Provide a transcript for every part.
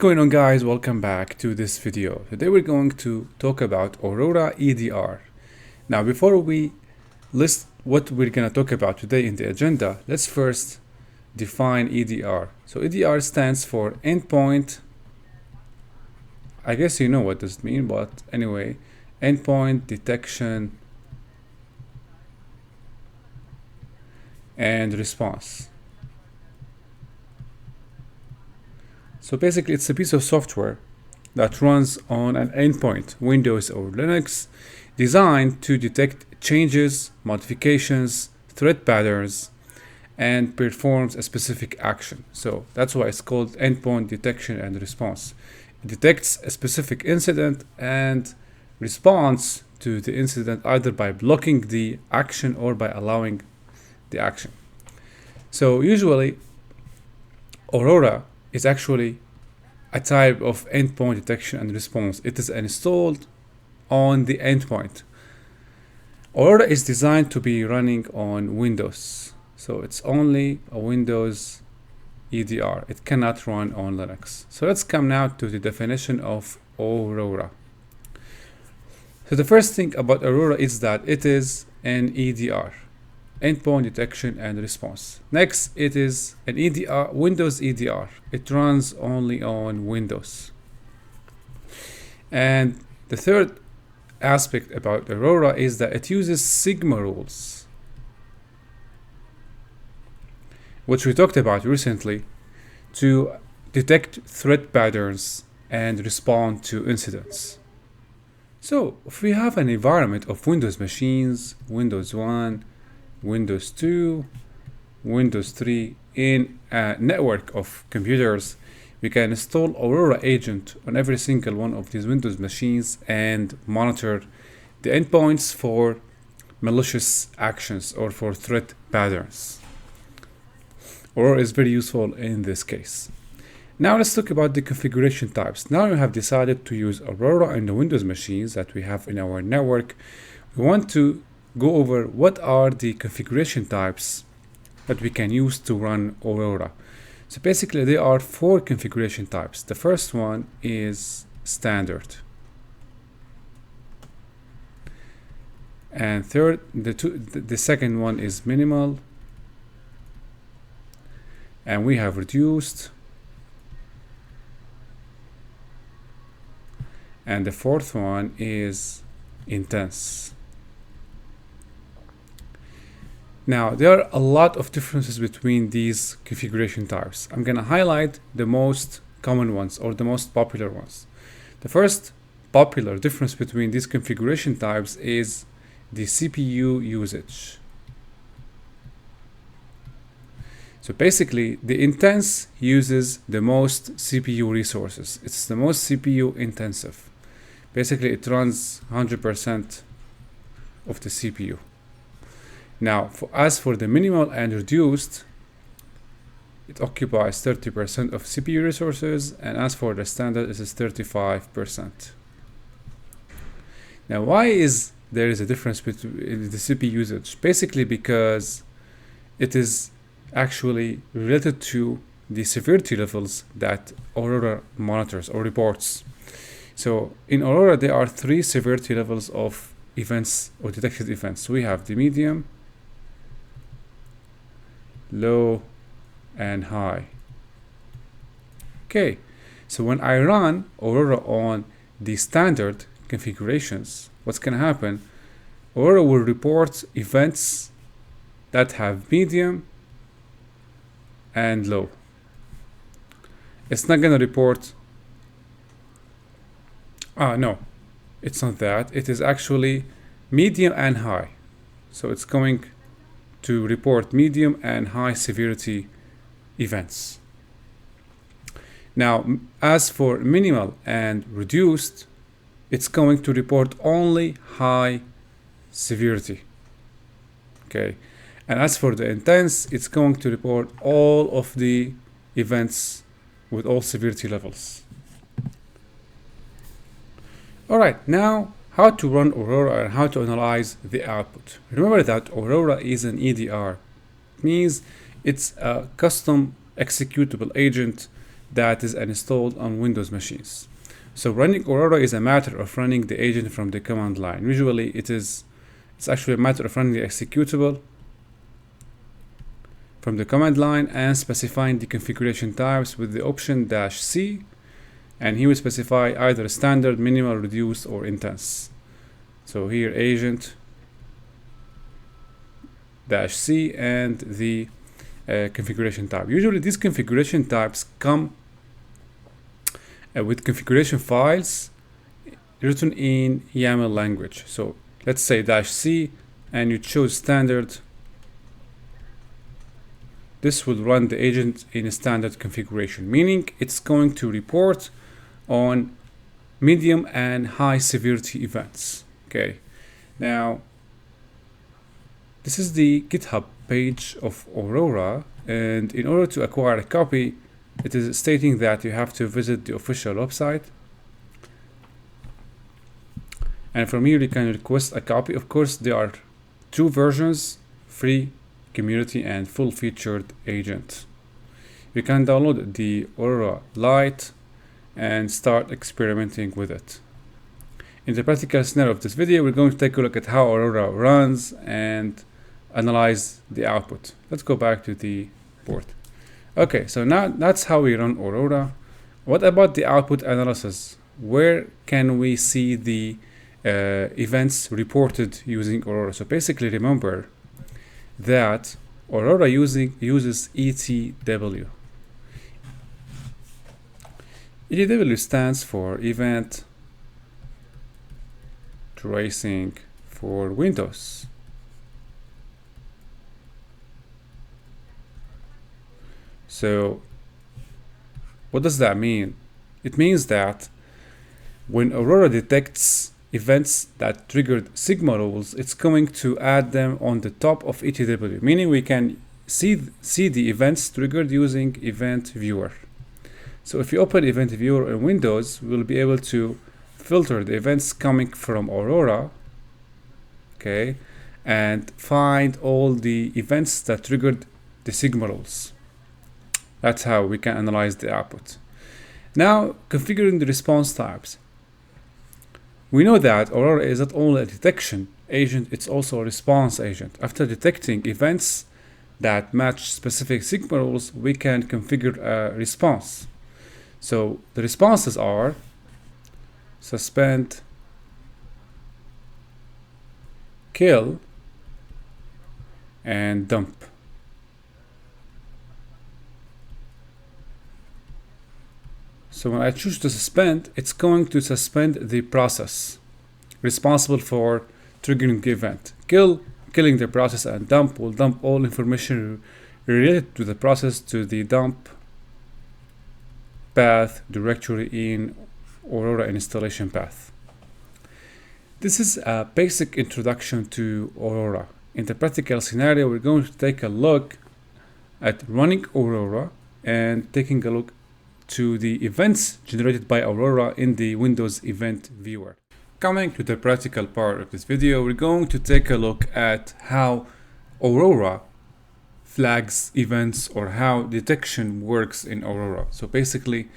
Going on, guys, welcome back to this video. Today we're going to talk about Aurora EDR. Now before we list what we're going to talk about today in the agenda, let's first define EDR. So EDR stands for endpoint. I guess you know what this means, but anyway, endpoint detection and response. So basically it's a piece of software that runs on an endpoint, Windows or Linux, designed to detect changes, modifications, threat patterns, and performs a specific action. So that's why it's called endpoint detection and response. It detects a specific incident and responds to the incident either by blocking the action or by allowing the action. So usually Aurora is actually a type of endpoint detection and response. It is installed on the endpoint. Aurora is designed to be running on Windows, so it's only a Windows EDR. It cannot run on Linux. So let's come now to the definition of Aurora. So the first thing about Aurora is that it is an EDR, endpoint detection and response. Next, it is an EDR, Windows EDR. It runs only on Windows. And the third aspect about Aurora is that it uses Sigma rules, which we talked about recently, to detect threat patterns and respond to incidents. So if we have an environment of Windows machines, Windows 1, Windows 2, Windows 3 in a network of computers, we can install Aurora agent on every single one of these Windows machines and monitor the endpoints for malicious actions or for threat patterns. Aurora is very useful in this case. Now let's talk about the configuration types. Now we have decided to use Aurora in the Windows machines that we have in our network. We want to go over what are the configuration types that we can use to run Aurora. So basically there are 4 configuration types. The first one is standard, and the second one is minimal, and we have reduced, and the fourth one is intense. Now, there are a lot of differences between these configuration types. I'm going to highlight the most common ones or the most popular ones. The first popular difference between these configuration types is the CPU usage. So basically, the intense uses the most CPU resources. It's the most CPU intensive. Basically, it runs 100% of the CPU. Now, as for the minimal and reduced, it occupies 30% of CPU resources, and as for the standard, it is 35%. Now, why is there a difference between the CPU usage? Basically, because it is actually related to the severity levels that Aurora monitors or reports. So in Aurora, there are 3 severity levels of events or detected events. We have the medium, low, and high. Okay, so when I run Aurora on the standard configurations, what's going to happen? Aurora will report events that have medium and low. It's not going to report no, it's not that. It is actually medium and high. So it's going to report medium and high severity events. Now, as for minimal and reduced, it's going to report only high severity. Okay. And as for the intense, it's going to report all of the events with all severity levels. Alright, now how to run Aurora and how to analyze the output. Remember that Aurora is an EDR. It means it's a custom executable agent that is installed on Windows machines. So running Aurora is a matter of running the agent from the command line. Usually it's actually a matter of running the executable from the command line and specifying the configuration types with the option -C, and he will specify either standard, minimal, reduced, or intense. So here agent -C and the configuration type. Usually these configuration types come with configuration files written in YAML language. So let's say -C and you choose standard. This will run the agent in a standard configuration, meaning it's going to report on medium and high severity events. Okay, now this is the GitHub page of Aurora, and in order to acquire a copy, it is stating that you have to visit the official website. And from here you can request a copy. Of course, there are two versions: free, community, and full-featured agent. You can download the Aurora Lite and start experimenting with it. In the practical scenario of this video, we're going to take a look at how Aurora runs and analyze the output. Let's go back to the board. Okay, so now that's how we run Aurora. What about the output analysis? Where can we see the events reported using Aurora? So basically, remember that Aurora uses ETW. ETW stands for Event Tracing for Windows. So what does that mean? It means that when Aurora detects events that triggered Sigma rules, it's going to add them on the top of ETW, meaning we can see the events triggered using Event Viewer. So if you open Event Viewer in Windows, we'll be able to filter the events coming from Aurora, okay, and find all the events that triggered the Sigma rules. That's how we can analyze the output. Now, configuring the response types. We know that Aurora is not only a detection agent, it's also a response agent. After detecting events that match specific Sigma rules, we can configure a response. So the responses are suspend, kill, and dump. So when I choose to suspend, it's going to suspend the process responsible for triggering the event. Killing the process, and dump will dump all information related to the process to the dump path directory in Aurora installation path. This is a basic introduction to Aurora. In the practical scenario, we're going to take a look at running Aurora and taking a look to the events generated by Aurora in the Windows Event Viewer. Coming to the practical part of this video, we're going to take a look at how Aurora flags events or how detection works in Aurora. So basically,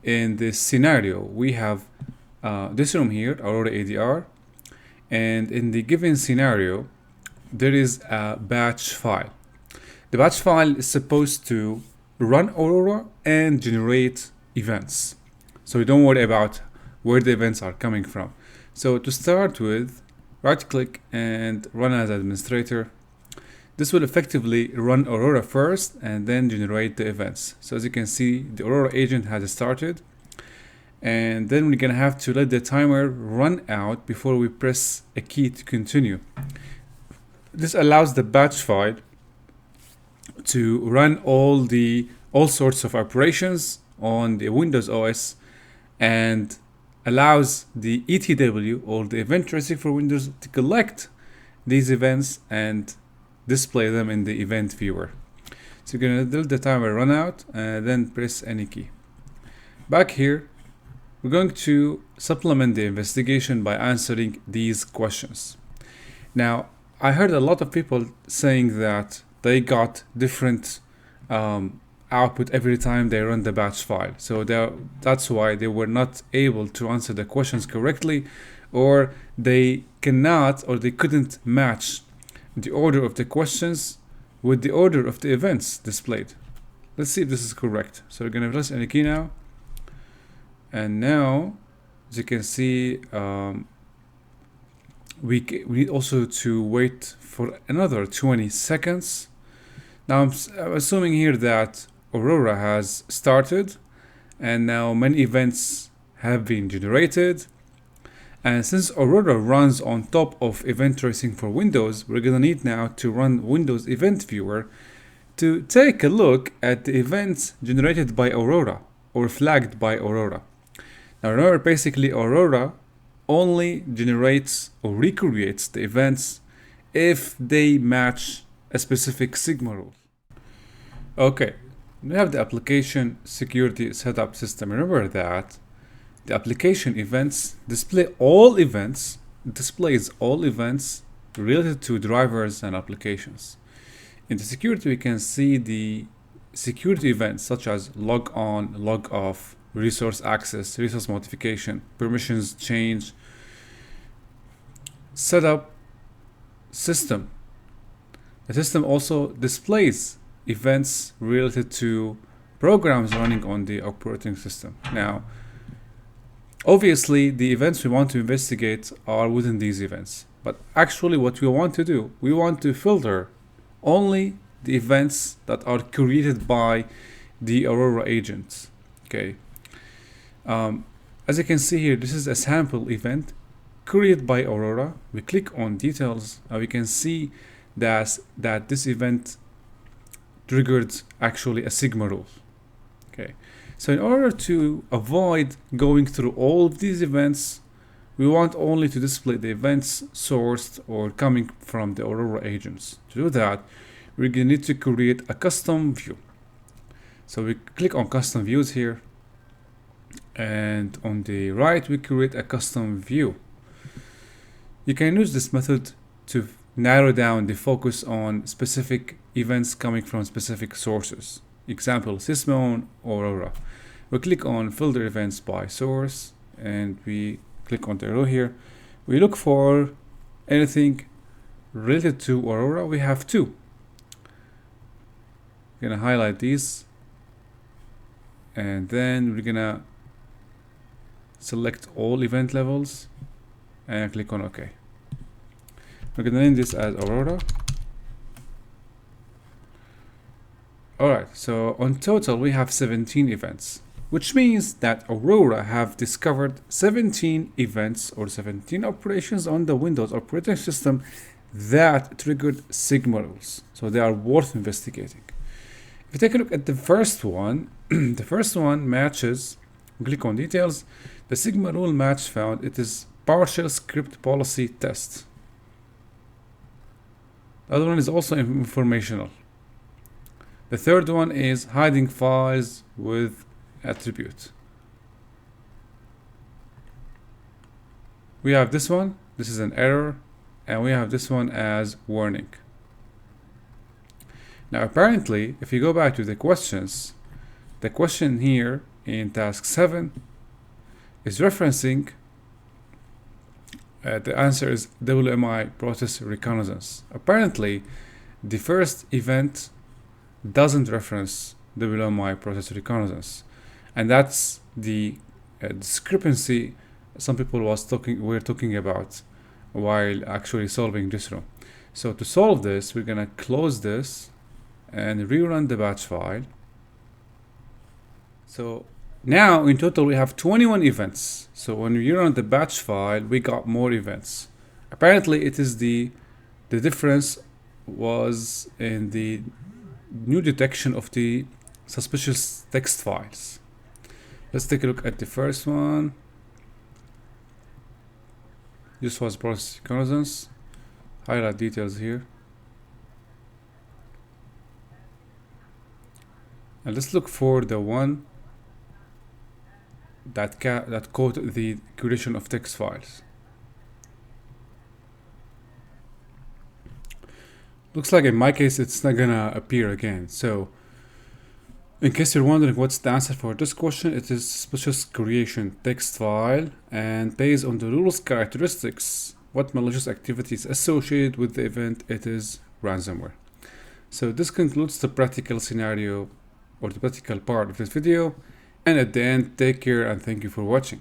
in this scenario, we have this room here, Aurora EDR, and in the given scenario, there is a batch file. The batch file is supposed to run Aurora and generate events. So don't worry about where the events are coming from. So to start with, right click and run as administrator. This will effectively run Aurora first and then generate the events. So as you can see, the Aurora agent has started, and then we're gonna have to let the timer run out before we press a key to continue. This allows the batch file to run all sorts of operations on the Windows OS and allows the ETW or the event tracing for Windows to collect these events and display them in the event viewer. So you're gonna let the timer run out and then press any key. Back here, we're going to supplement the investigation by answering these questions. Now, I heard a lot of people saying that they got different output every time they run the batch file. So that's why they were not able to answer the questions correctly, or they couldn't match the order of the questions with the order of the events displayed. Let's see if this is correct. So we're gonna press any key now, and now as you can see, we need also to wait for another 20 seconds. Now I'm assuming here that Aurora has started, and now many events have been generated. And since Aurora runs on top of event tracing for Windows, we're gonna need now to run Windows Event Viewer to take a look at the events generated by Aurora or flagged by Aurora. Now remember, basically Aurora only generates or recreates the events if they match a specific Sigma rule. Okay, we have the application security setup system. Remember that the application events displays all events related to drivers and applications. In the security, we can see the security events such as log on, log off, resource access, resource modification, permissions change, setup, system. The system also displays events related to programs running on the operating system. Now, obviously, the events we want to investigate are within these events. But actually what we want to do, we want to filter only the events that are created by the Aurora agents. Okay. As you can see here, this is a sample event created by Aurora. We click on details and we can see that this event triggered actually a Sigma rule. Okay. So in order to avoid going through all of these events, we want only to display the events sourced or coming from the Aurora agents. To do that, we're going to need to create a custom view. So we click on custom views here, and on the right we create a custom view. You can use this method to narrow down the focus on specific events coming from specific sources. Example, Sysmon or Aurora. We click on filter events by source and we click on the arrow here. We look for anything related to Aurora. We have two. We're gonna highlight these and then we're gonna select all event levels and click on OK. We're gonna name this as Aurora. Alright, so on total we have 17 events, which means that Aurora have discovered 17 events or 17 operations on the Windows operating system that triggered Sigma rules. So they are worth investigating. If you take a look at the first one, the first one matches, click on details, the Sigma rule match found, it is PowerShell script policy test. The other one is also informational. The third one is hiding files with attribute. We have this one, this is an error, and we have this one as warning. Now apparently, if you go back to the questions, the question here in task 7 is referencing, the answer is WMI process reconnaissance. Apparently, the first event doesn't reference WMI process reconnaissance, and that's the discrepancy some people were talking about while actually solving this row. So to solve this, we're gonna close this and rerun the batch file. So now in total we have 21 events. So when we run the batch file, we got more events. Apparently it is the difference was in the new detection of the suspicious text files. Let's take a look at the first one. This was process reconnaissance. Highlight details here. And let's look for the one that caught the creation of text files. Looks like in my case it's not gonna appear again. So In case you're wondering what's the answer for this question, it is suspicious creation text file, and based on the rules characteristics, what malicious activity is associated with the event, it is ransomware. So this concludes the practical scenario or the practical part of this video. And at the end, take care and thank you for watching.